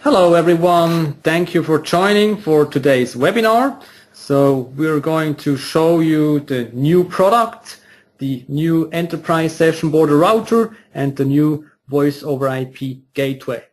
Hello everyone, thank you for joining for today's webinar. So we're going to show you the new product, the new enterprise session border router and the new voice over IP gateway.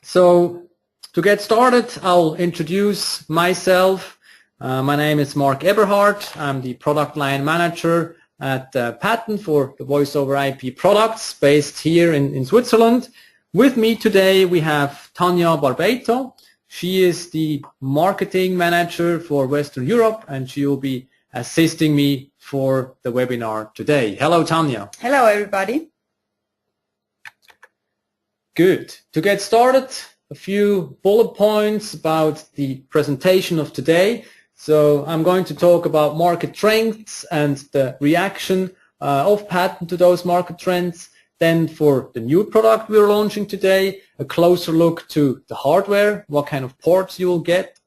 So to get started, I'll introduce myself. My name is Mark Eberhardt. I'm the product line manager at Patent for the voice over IP products based here in Switzerland. With me today we have Tanya Barbeito. She is the marketing manager for Western Europe and she will be assisting me for the webinar today. Hello Tanya. Hello everybody. Good. To get started, a few bullet points about the presentation of today. So I'm going to talk about market trends and the reaction of Patent to those market trends. Then for the new product we're launching today, a closer look to the hardware, what kind of ports you will get.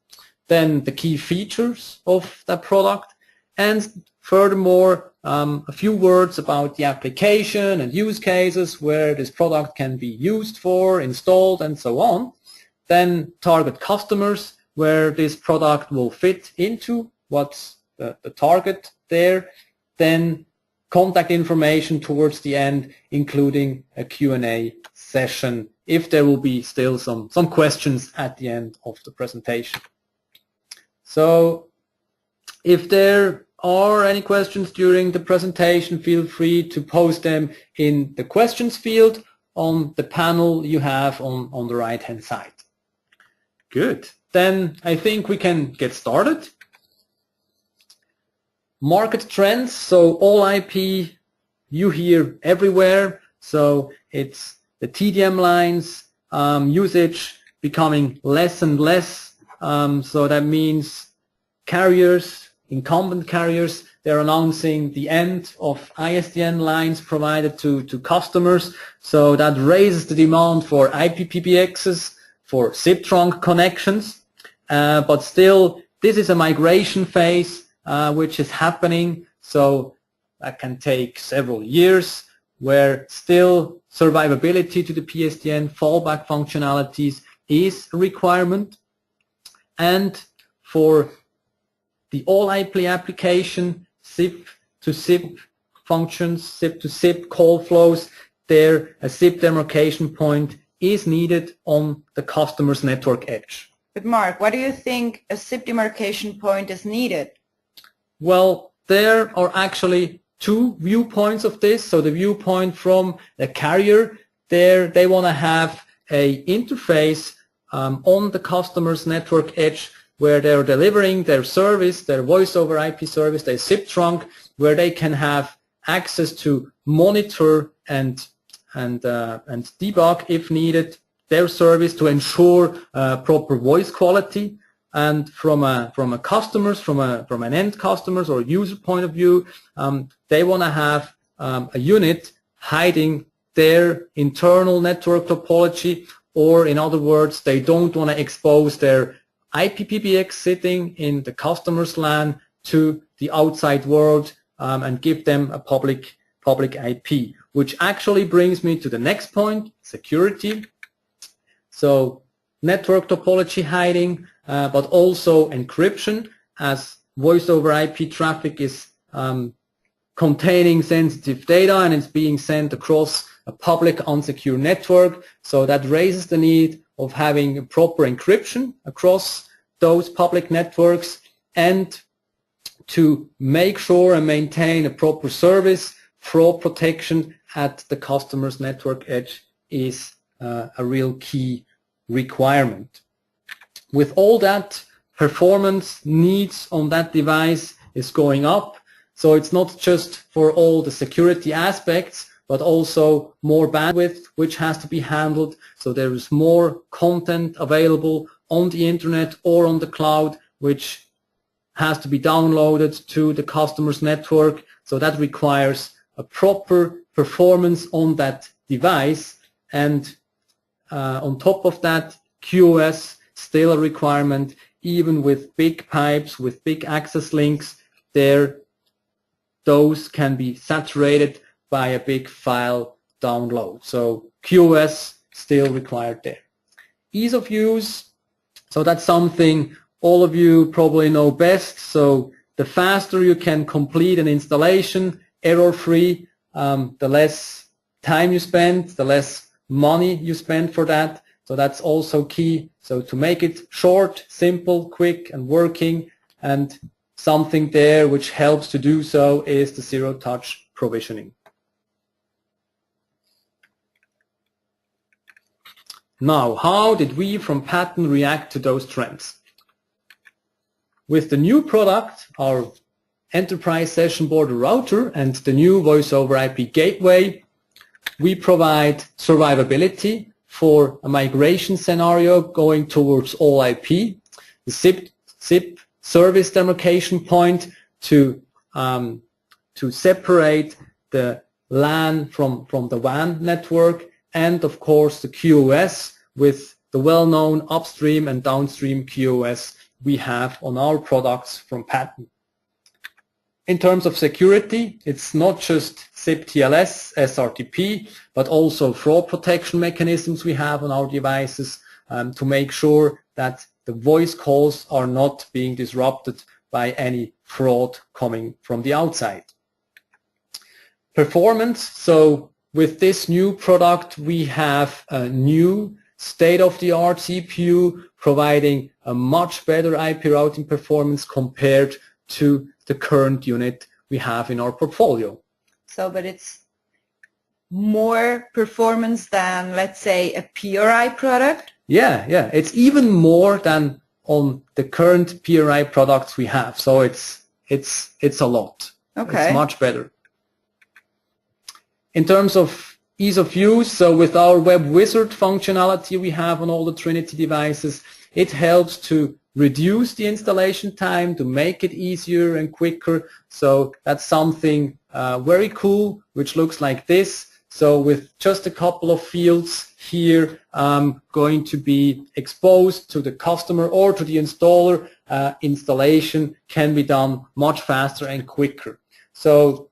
Then the key features of that product. And furthermore, a few words about the application and use cases where this product can be used for, installed, and so on. Then target customers, where this product will fit into, what's the target there. Then contact information towards the end, including a Q&A session, if there will be still some questions at the end of the presentation. So if there are any questions during the presentation, feel free to post them in the questions field on the panel you have on the right-hand side. Good. Then I think we can get started. Market trends, so all IP you hear everywhere, so it's the TDM lines, usage becoming less and less, so that means carriers, incumbent carriers, they're announcing the end of ISDN lines provided to customers, so that raises the demand for IPPBXs, for SIP trunk connections. But still, this is a migration phase which is happening, so that can take several years, where still survivability to the PSTN fallback functionalities is a requirement. And for the all IP application, SIP to SIP functions, SIP to SIP call flows, there a SIP demarcation point is needed on the customer's network edge. But Mark, why do you think a SIP demarcation point is needed? Well, there are actually two viewpoints of this. So the viewpoint from the carrier, there they want to have an interface on the customer's network edge where they're delivering their service, their voice over IP service, their SIP trunk, where they can have access to monitor and debug if needed their service to ensure proper voice quality. And from an end customer's or user point of view, they want to have a unit hiding their internal network topology, or in other words, they don't want to expose their IPPBX sitting in the customer's LAN to the outside world and give them a public IP, which actually brings me to the next point, security. So network topology hiding, but also encryption, as voice over IP traffic is containing sensitive data and it's being sent across a public unsecure network. So that raises the need of having proper encryption across those public networks, and to make sure and maintain a proper service, fraud protection at the customer's network edge is a real key requirement. With all that, performance needs on that device is going up, so it's not just for all the security aspects, but also more bandwidth which has to be handled, so there is more content available on the internet or on the cloud which has to be downloaded to the customer's network, so that requires a proper performance on that device. And on top of that, QoS still a requirement, even with big pipes, with big access links, those can be saturated by a big file download. So QoS still required there. Ease of use, so that's something all of you probably know best. So the faster you can complete an installation, error-free, the less time you spend, the less money you spend for that. So that's also key. So to make it short, simple, quick, and working, and something there which helps to do so is the zero-touch provisioning. Now, how did we from Pattern react to those trends? With the new product, our enterprise session border router and the new voice over IP gateway, we provide survivability for a migration scenario going towards all IP, the SIP service demarcation point to separate the LAN from the WAN network, and of course the QoS with the well-known upstream and downstream QoS we have on our products from Pattern. In terms of security, it's not just SIP TLS, SRTP, but also fraud protection mechanisms we have on our devices to make sure that the voice calls are not being disrupted by any fraud coming from the outside. Performance, so with this new product we have a new state-of-the-art CPU providing a much better IP routing performance compared to the current unit we have in our portfolio. So, but it's more performance than, let's say, a PRI product? Yeah, it's even more than on the current PRI products we have. So it's a lot. Okay. It's much better. In terms of ease of use, so with our web wizard functionality we have on all the Trinity devices, it helps to reduce the installation time, to make it easier and quicker. So that's something very cool, which looks like this. So with just a couple of fields here going to be exposed to the customer or to the installer, installation can be done much faster and quicker. So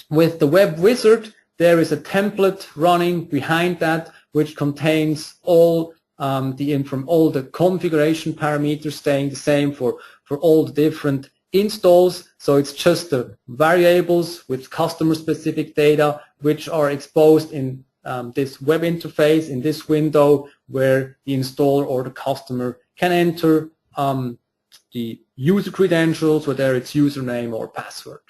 with the web wizard, there is a template running behind that which contains all the configuration parameters staying the same for all the different installs. So it's just the variables with customer specific data which are exposed in this web interface, in this window where the installer or the customer can enter the user credentials, whether it's username or password.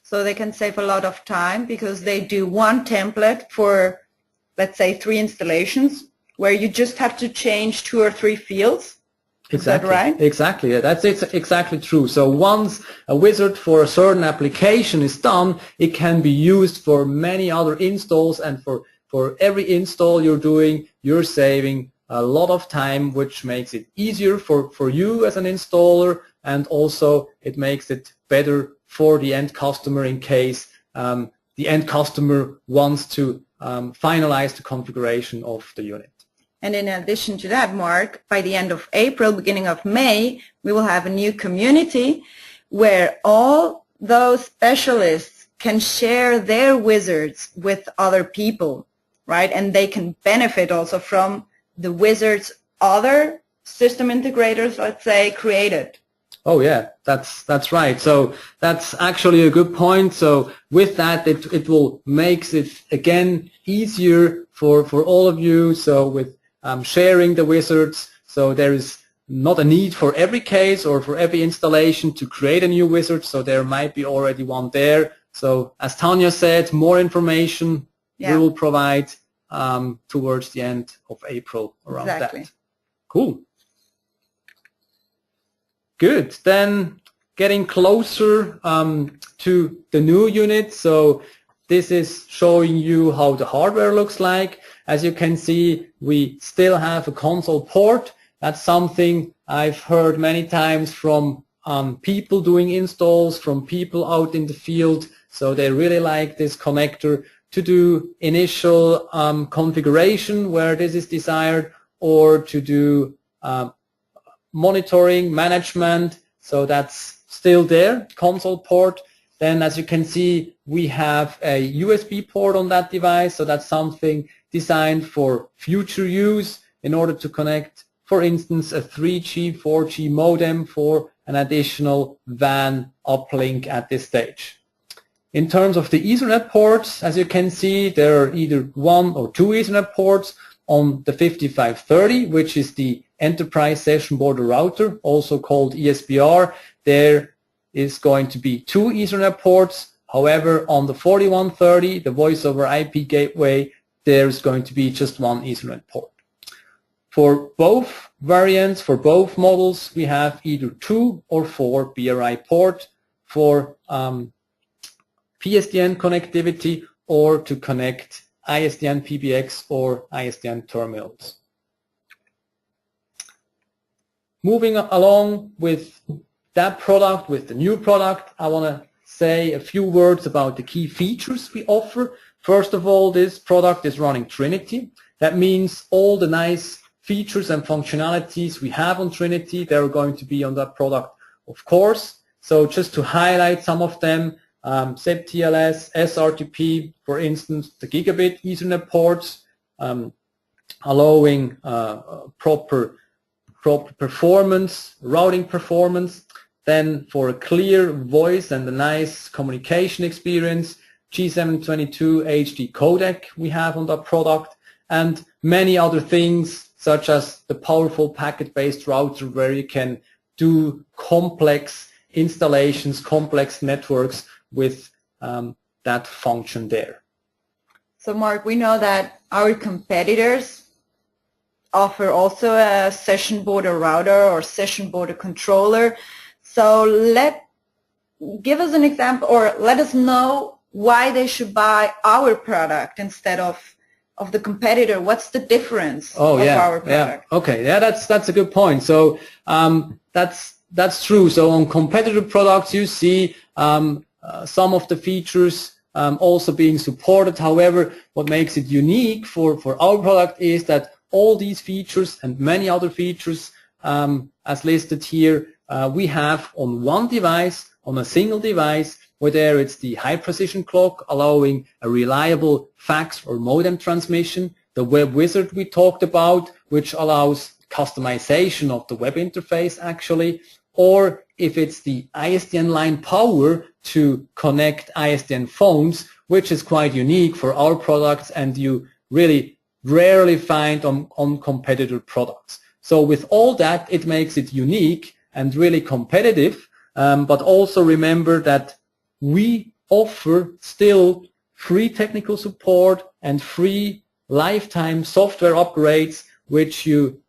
So they can save a lot of time because they do one template for, let's say, 3 installations where you just have to change 2 or 3 fields. Is that right? Exactly. Yeah, that's exactly true. So once a wizard for a certain application is done, it can be used for many other installs, and for every install you're doing, you're saving a lot of time, which makes it easier for you as an installer, and also it makes it better for the end customer in case the end customer wants to finalize the configuration of the unit. And in addition to that, Mark, by the end of April, beginning of May, we will have a new community where all those specialists can share their wizards with other people, right? And they can benefit also from the wizards other system integrators, let's say, created. Oh yeah, that's right. So that's actually a good point. So with that, it will makes it again easier for all of you. So with sharing the wizards, so there is not a need for every case or for every installation to create a new wizard. So there might be already one there. So as Tanya said, more information we will provide towards the end of April around that. Cool. Good. Then getting closer to the new unit. So this is showing you how the hardware looks like. As you can see, we still have a console port. That's something I've heard many times from people doing installs, from people out in the field. So they really like this connector to do initial configuration where this is desired, or to do monitoring, management. So that's still there, console port. then as you can see, we have a USB port on that device, so that's something designed for future use in order to connect, for instance, a 3G, 4G modem for an additional WAN uplink at this stage. In terms of the Ethernet ports, as you can see, there are either 1 or 2 Ethernet ports on the 5530, which is the Enterprise Session Border Router, also called ESBR. There is going to be 2 Ethernet ports. However, on the 4130, the voice over IP gateway, there's going to be just 1 Ethernet port. For both variants, for both models, we have either 2 or 4 BRI port for PSTN connectivity or to connect ISDN PBX or ISDN terminals. Moving along with that product, with the new product, I want to say a few words about the key features we offer. First of all, this product is running Trinity. That means all the nice features and functionalities we have on Trinity, they're going to be on that product, of course. So just to highlight some of them, SIP TLS, SRTP, for instance, the gigabit Ethernet ports, allowing proper performance, routing performance. Then for a clear voice and a nice communication experience, G722 HD codec we have on that product, and many other things such as the powerful packet-based router where you can do complex installations, complex networks with that function there. So Mark, we know that our competitors offer also a session border router or session border controller. So give us an example, or let us know why they should buy our product instead of the competitor. What's the difference of our product? Yeah. Okay, yeah, that's a good point. So that's true. So on competitor products, you see some of the features also being supported. However, what makes it unique for our product is that all these features and many other features as listed here, we have on one device, on a single device, whether it's the high precision clock allowing a reliable fax or modem transmission, the web wizard we talked about, which allows customization of the web interface actually, or if it's the ISDN line power to connect ISDN phones, which is quite unique for our products and you really rarely find on competitor products. So with all that, it makes it unique and really competitive, but also remember that we offer still free technical support and free lifetime software upgrades, which you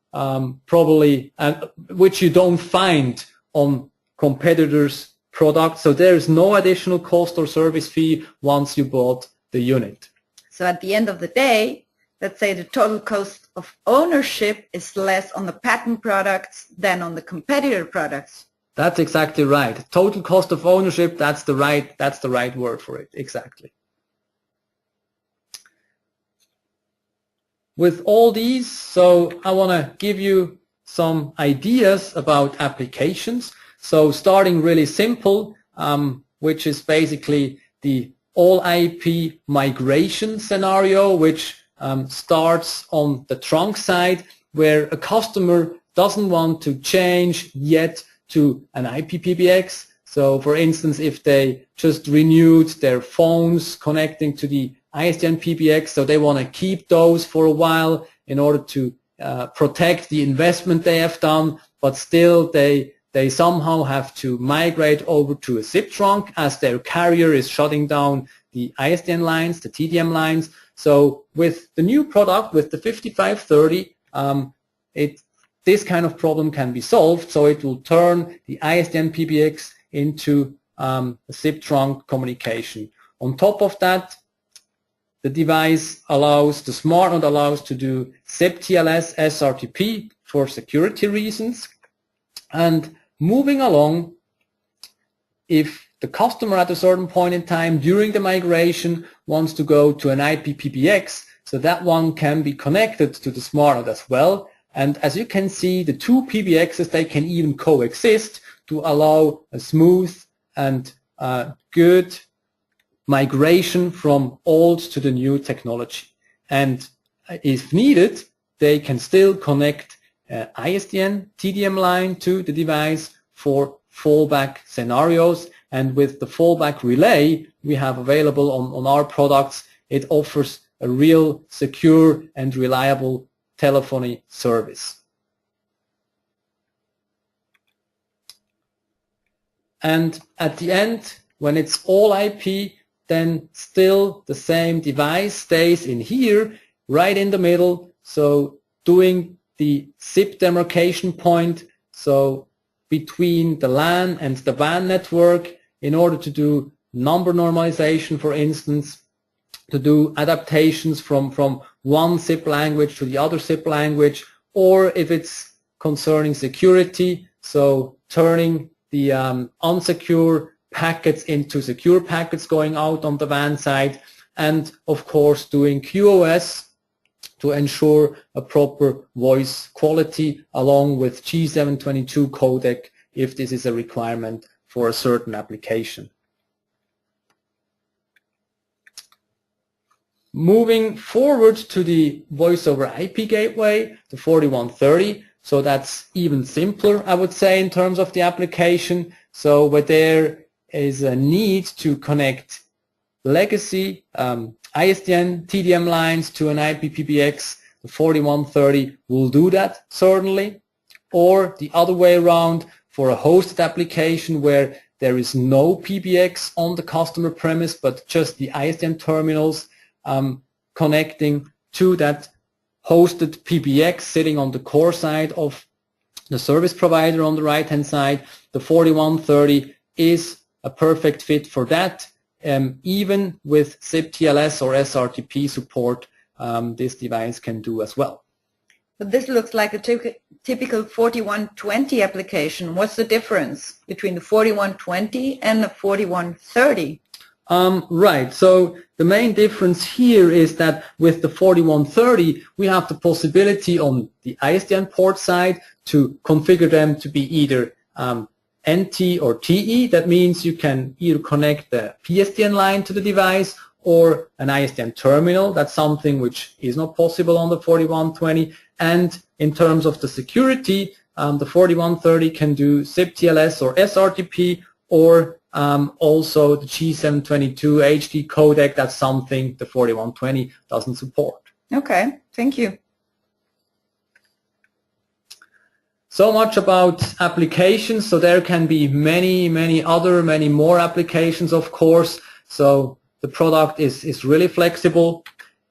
which you don't find on competitors' products. So there is no additional cost or service fee once you bought the unit. So at the end of the day, let's say the total cost of ownership is less on the patent products than on the competitor products. That's exactly right. Total cost of ownership, that's the right word for it, exactly. With all these, so I want to give you some ideas about applications. So starting really simple, which is basically the all IP migration scenario, which starts on the trunk side, where a customer doesn't want to change yet to an IPPBX. So for instance, if they just renewed their phones connecting to the ISDN PBX, so they want to keep those for a while in order to protect the investment they have done, but still they somehow have to migrate over to a SIP trunk as their carrier is shutting down the ISDN lines, the TDM lines. So with the new product, with the 5530, this kind of problem can be solved. So it will turn the ISDN PBX into a SIP trunk communication. On top of that, the device allows, the SmartNode allows to do SIP TLS SRTP for security reasons. And moving along, if the customer at a certain point in time during the migration wants to go to an IPPBX, so that one can be connected to the SmartNode as well. And as you can see, the two PBXs, they can even coexist to allow a smooth and good migration from old to the new technology. And if needed, they can still connect ISDN TDM line to the device for fallback scenarios. And with the fallback relay we have available on our products, it offers a real secure and reliable telephony service. And at the end, when it's all IP, then still the same device stays in here, right in the middle, so doing the SIP demarcation point, so between the LAN and the WAN network, in order to do number normalization, for instance, to do adaptations from one SIP language to the other SIP language, or if it's concerning security, so turning the unsecure packets into secure packets going out on the WAN side, and of course doing QoS to ensure a proper voice quality along with G722 codec if this is a requirement for a certain application. Moving forward to the voice over IP gateway, the 4130, so that's even simpler, I would say, in terms of the application. So where there is a need to connect legacy ISDN TDM lines to an IPPBX, the 4130 will do that, certainly. Or the other way around, for a hosted application where there is no PBX on the customer premise, but just the ISDN terminals connecting to that hosted PBX sitting on the core side of the service provider on the right-hand side, the 4130 is a perfect fit for that. Even with SIP TLS or SRTP support, this device can do as well. But this looks like a typical 4120 application. What's the difference between the 4120 and the 4130? Right, so the main difference here is that with the 4130 we have the possibility on the ISDN port side to configure them to be either NT or TE. That means you can either connect the PSTN line to the device or an ISDN terminal. That's something which is not possible on the 4120. And in terms of the security, the 4130 can do SIP TLS or SRTP, or also the G722 HD codec. That's something the 4120 doesn't support. Okay, thank you. So much about applications. So there can be many more applications, of course. So the product is really flexible.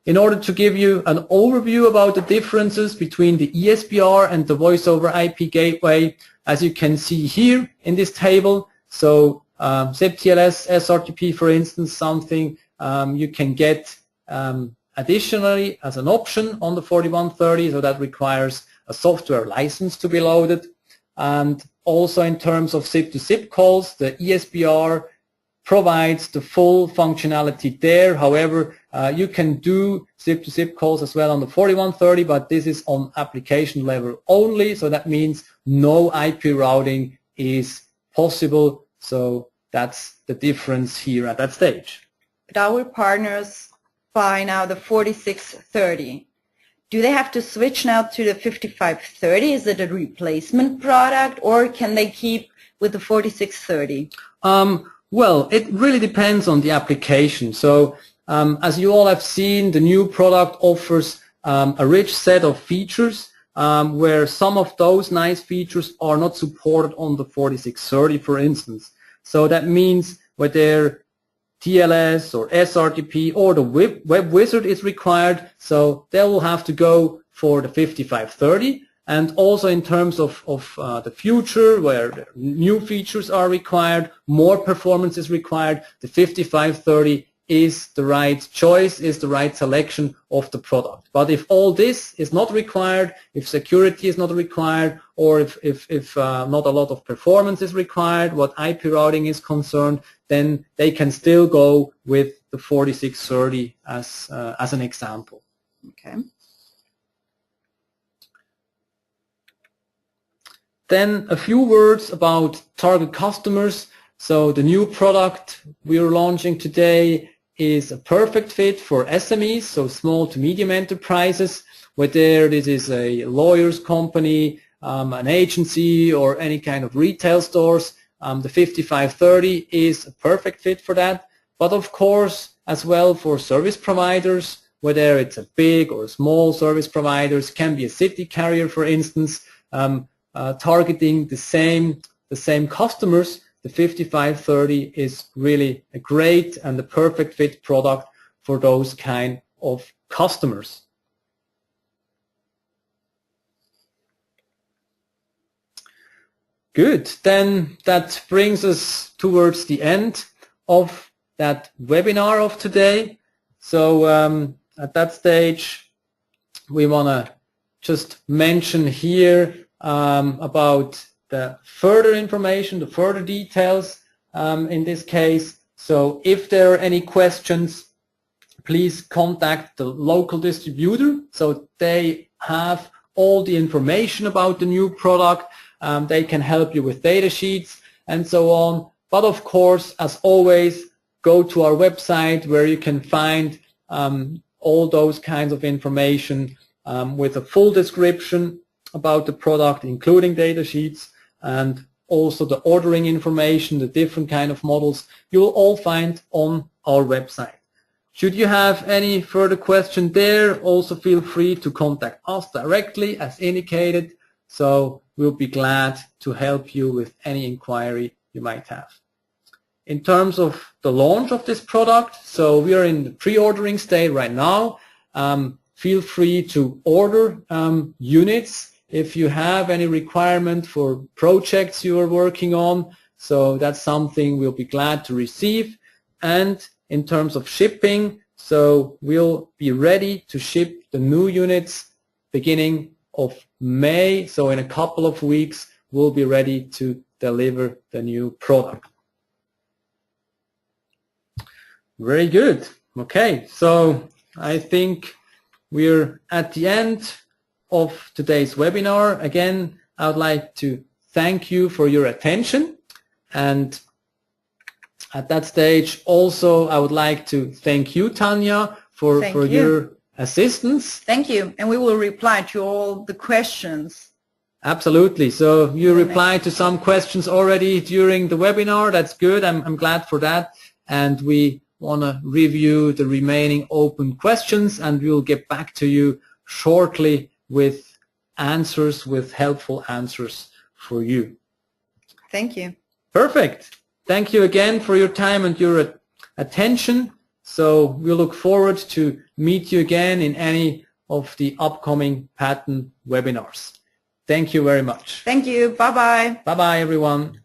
In order to give you an overview about the differences between the ESBR and the voice over IP gateway, as you can see here in this table, so SIP TLS, SRTP, for instance, something you can get additionally as an option on the 4130, so that requires a software license to be loaded. And also in terms of SIP-to-SIP calls, the ESBR provides the full functionality there. However, you can do SIP-to-SIP calls as well on the 4130, but this is on application level only, so that means no IP routing is possible. So that's the difference here at that stage. But our partners buy now the 4630. Do they have to switch now to the 5530? Is it a replacement product, or can they keep with the 4630? Well, it really depends on the application. So as you all have seen, the new product offers a rich set of features where some of those nice features are not supported on the 4630, for instance. So that means whether TLS or SRTP or the web wizard is required, so they will have to go for the 5530. And also in terms of the future, where new features are required, more performance is required, the 5530 is the right choice, is the right selection of the product. But if all this is not required, if security is not required, or if not a lot of performance is required, what IP routing is concerned, then they can still go with the 4630 as an example. Okay. Then a few words about target customers. So the new product we are launching today is a perfect fit for SMEs, so small to medium enterprises, whether this is a lawyer's company, an agency, or any kind of retail stores. The 5530 is a perfect fit for that. But of course, as well for service providers, whether it's a big or small service providers, can be a city carrier, for instance, targeting the same customers. The 5530 is really a great and a perfect fit product for those kind of customers. Good, then that brings us towards the end of that webinar of today. So at that stage, we want to just mention here about the further information, the further details in this case. So if there are any questions, please contact the local distributor. So they have all the information about the new product. They can help you with data sheets and so on. But of course, as always, go to our website where you can find all those kinds of information with a full description about the product, including data sheets, and also the ordering information, the different kind of models you will all find on our website. Should you have any further question there, also feel free to contact us directly as indicated. So we'll be glad to help you with any inquiry you might have. In terms of the launch of this product, so we are in the pre-ordering state right now. Feel free to order units if you have any requirement for projects you are working on. So that's something we'll be glad to receive. And in terms of shipping, so we'll be ready to ship the new units beginning of May. So in a couple of weeks, we'll be ready to deliver the new product. Very good. Okay, so I think we're at the end of today's webinar. Again, I would like to thank you for your attention. And at that stage, also, I would like to thank you, Tanya, for your assistance. Thank you. And we will reply to all the questions. Absolutely. So you replied to some questions already during the webinar. That's good. I'm glad for that. And we want to review the remaining open questions, and we'll get back to you shortly with answers, with helpful answers for you. Thank you. Perfect. Thank you again for your time and your attention. So we look forward to meet you again in any of the upcoming patent webinars. Thank you very much. Thank you. Bye-bye. Bye-bye, everyone.